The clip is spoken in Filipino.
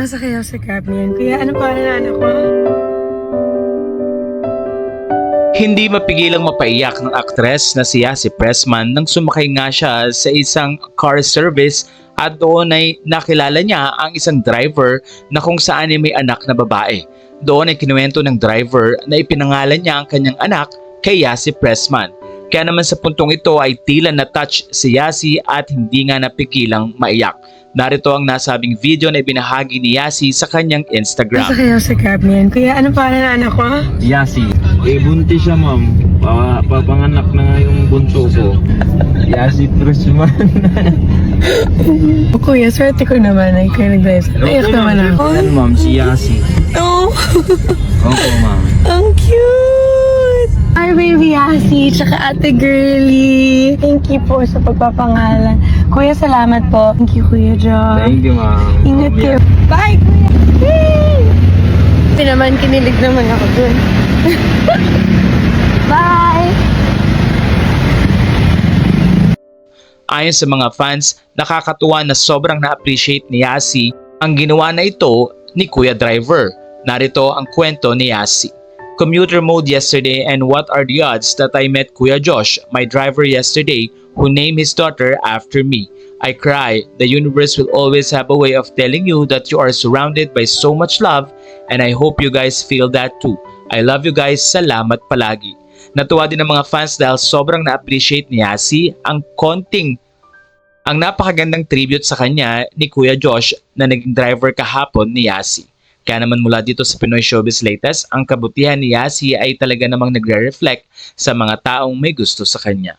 Nasa kaya sa cab niyan. Kuya, ano pa na anak ko? Hindi mapigilang mapaiyak ng aktres na si Yasi Pressman nang sumakay nga siya sa isang car service at doon ay nakilala niya ang isang driver na kung saan ay may anak na babae. Doon ay kinuwento ng driver na ipinangalan niya ang kanyang anak kay Yasi Pressman. Kaya naman sa puntong ito ay tila na-touch si Yasi at hindi nga napigilang maiyak. Narito ang nasabing video na ibinahagi ni Yasi sa kanyang Instagram. Nasa kaya sa cab niyan. Kuya, ano pa na anak ko? Yasi. Buntis siya, ma'am. Papanganak na nga yung bunso ko. Yasi Pressman. Kuya, swerte ko naman ay kayo nag-drive. Naiyak naman ako. Yan, ma'am, si Yasi. Oh, Opo, ma'am. ang cute! Hi, baby Yasi, tsaka ate girly. Thank you po sa pagpapangalan. Kuya, salamat po. Thank you, Kuya John. Thank you, ma'am. Ingat kayo. Bye, Kuya! Yay! Kasi naman, kinilig naman ako dun. Bye! Ayon sa mga fans, nakakatuwa na sobrang na-appreciate ni Yasi ang ginawa na ito ni Kuya Driver. Narito ang kwento ni Yasi. Commuter mode yesterday and what are the odds that I met Kuya Josh, my driver yesterday, who named his daughter after me. I cry. The universe will always have a way of telling you that you are surrounded by so much love and I hope you guys feel that too. I love you guys. Salamat palagi. Natuwa din ang mga fans dahil sobrang na-appreciate ni Yasi ang napakagandang tribute sa kanya ni Kuya Josh na naging driver kahapon ni Yasi. Kaya naman mula dito sa Pinoy Showbiz Latest, ang kabutihan ni Yasi ay talaga namang nagre-reflect sa mga taong may gusto sa kanya.